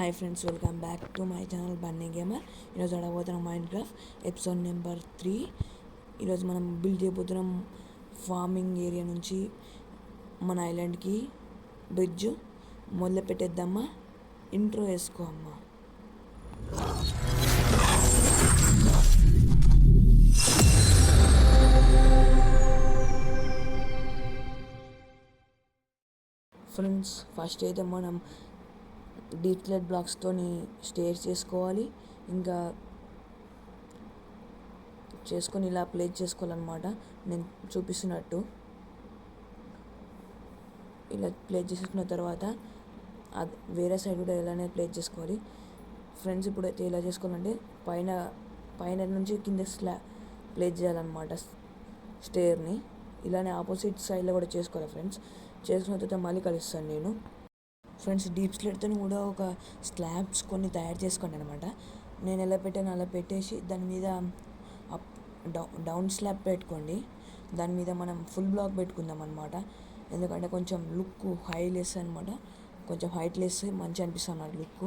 Hi friends, welcome back to my channel Bunny gamer. ఈరోజు ఆడబోతున్నాం Minecraft episode number 3. ఈరోజు మనం build చేయబోతున్నాం ఫార్మింగ్ ఏరియా నుంచి మన ఐలాండ్కి బ్రిడ్జ్. మొదలు పెట్టేద్దామా? ఇంట్రో వేసుకో అమ్మా. ఫ్రెండ్స్, ఫస్ట్ అయితే మనం డీప్లెట్ బ్లాక్స్తో స్టేర్ చేసుకోవాలి. ఇంకా చేసుకొని ఇలా ప్లేస్ చేసుకోవాలన్నమాట. నేను చూపిస్తున్నట్టు ఇలా ప్లేస్ చేసుకున్న తర్వాత అది వేరే సైడ్ కూడా ఇలానే ప్లేస్ చేసుకోవాలి. ఫ్రెండ్స్, ఇప్పుడైతే ఇలా చేసుకోవాలంటే పైన నుంచి కింద ప్లేస్ చేయాలన్నమాట స్టేర్ని. ఇలానే ఆపోజిట్ సైడ్లో కూడా చేసుకోవాలి ఫ్రెండ్స్. చేసుకున్న తర్వాత మళ్ళీ కలుస్తాను నేను. ఫ్రెండ్స్, డీప్ స్లెట్తో కూడా ఒక స్లాబ్స్ కొన్ని తయారు చేసుకోండి అనమాట. నేను ఎలా పెట్టాను అలా పెట్టేసి దాని మీద డౌన్ స్లాబ్ పెట్టుకోండి. దాని మీద మనం ఫుల్ బ్లాక్ పెట్టుకుందాం అనమాట. ఎందుకంటే కొంచెం లుక్ హైట్ వేస్తే అనమాట, కొంచెం హైట్ వేస్తే మంచి అనిపిస్తుంది అన్నమాట లుక్.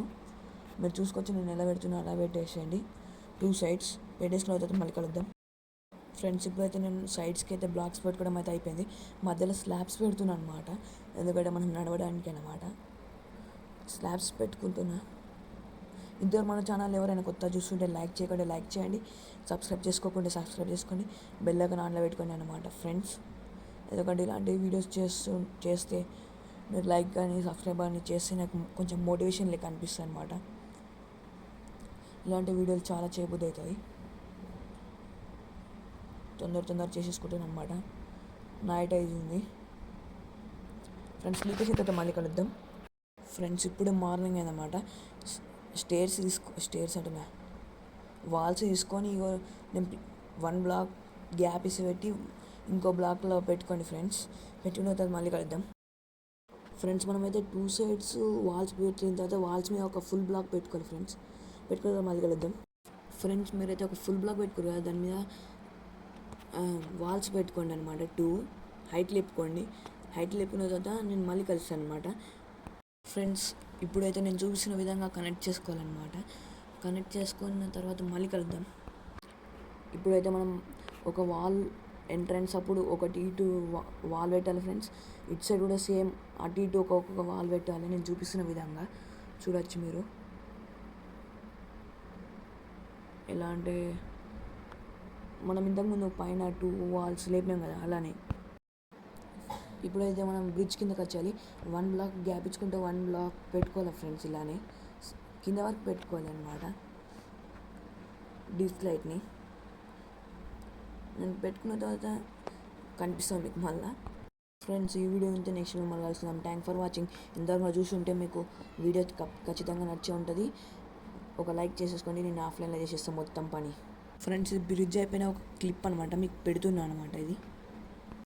మీరు చూసుకొచ్చి నేను ఎలా పెడుతున్నా అలా పెట్టేసేయండి. 2 sides పెట్టేసుకున్న తర్వాత మళ్ళీ కలుద్దాం. ఫ్రెండ్స్, ఇప్పుడైతే నేను సైడ్స్కి అయితే బ్లాక్స్ పెట్టుకోవడం అయితే అయిపోయింది. మధ్యలో స్లాబ్స్ పెడుతున్నాను అనమాట, ఎందుకంటే మనం నడవడానికి అనమాట. స్లాబ్స్ పెట్టుకుంటున్నా. ఇద్దరు మన ఛానల్ ఎవరైనా కొత్త చూస్తుంటే లైక్ చేయండి. సబ్స్క్రైబ్ చేసుకోకుండా సబ్స్క్రైబ్ చేసుకోండి. బెల్ ఐకాన్ ఆన్లో పెట్టుకోండి అనమాట ఫ్రెండ్స్. ఎందుకంటే ఇలాంటి వీడియోస్ చేస్తే మీరు లైక్ కానీ సబ్స్క్రైబ్ కానీ చేస్తే నాకు కొంచెం మోటివేషన్ లెక్క అనిపిస్తుంది అనమాట. ఇలాంటి వీడియోలు చాలా చేయబుద్ధి అవుతాయి. తొందర చేసేసుకుంటాను అనమాట. నైట్ అయింది ఫ్రెండ్స్. లీకేజ్ అయితే మళ్ళీ కలుద్దాం. ఫ్రెండ్స్, ఇప్పుడు మార్నింగ్ అయిందన్నమాట. స్టేర్స్ అంటున్నా వాల్స్ తీసుకొని ఇగో నేను 1 block గ్యాప్ ఇసి పెట్టి ఇంకో బ్లాక్లో పెట్టుకోండి ఫ్రెండ్స్. పెట్టుకున్న తర్వాత మళ్ళీ కలుద్దాం. ఫ్రెండ్స్, మనమైతే 2 sides వాల్స్ పెట్టిన తర్వాత వాల్స్ మీద ఒక ఫుల్ బ్లాక్ పెట్టుకోవాలి ఫ్రెండ్స్. పెట్టుకున్న తర్వాత మళ్ళీ కలుద్దాం. ఫ్రెండ్స్, మీరైతే ఒక ఫుల్ బ్లాక్ పెట్టుకోరు కదా, దాని మీద వాల్స్ పెట్టుకోండి అనమాట. 2 హైట్ లేపుకోండి. హైట్ లేపుకున్న తర్వాత నేను మళ్ళీ కలుస్తాను అనమాట. ఫ్రెండ్స్, ఇప్పుడైతే నేను చూసిన విధంగా కనెక్ట్ చేసుకోవాలన్నమాట. కనెక్ట్ చేసుకున్న తర్వాత మళ్ళీ కలుద్దాం. ఇప్పుడైతే మనం ఒక వాల్ ఎంట్రన్స్ అప్పుడు ఒకటి ఇటు వాల్ పెట్టాలి ఫ్రెండ్స్. ఇటు సైడ్ కూడా సేమ్ అటు ఇటు ఒక్కొక్క వాల్ పెట్టాలి. నేను చూపిస్తున్న విధంగా చూడవచ్చు మీరు. ఎలా అంటే మనం ఇంతకుముందు పైన 2 walls లేపినాం కదా, అలానే ఇప్పుడైతే మనం బ్రిడ్జ్ కిందకి వచ్చాలి. 1 block గ్యాప్ ఇచ్చుకుంటే 1 block పెట్టుకోవాలి ఫ్రెండ్స్. ఇలానే కింద వరకు పెట్టుకోవాలి అనమాట డీప్ లైట్ని. నేను పెట్టుకున్న తర్వాత కనిపిస్తాను మీకు మళ్ళీ. ఫ్రెండ్స్, ఈ వీడియో ఉంటే నెక్స్ట్ వీడియో మళ్ళీ కలుస్తున్నాం. Thank for watching. ఇంతవరకు చూస్తుంటే మీకు వీడియో ఖచ్చితంగా నచ్చే ఉంటుంది. ఒక లైక్ చేసేసుకోండి. నేను ఆఫ్లైన్లో చేసేస్తాను మొత్తం పని. ఫ్రెండ్స్, బ్రిడ్జ్ అయిపోయిన ఒక క్లిప్ అనమాట మీకు పెడుతున్నాను అనమాట. ఇది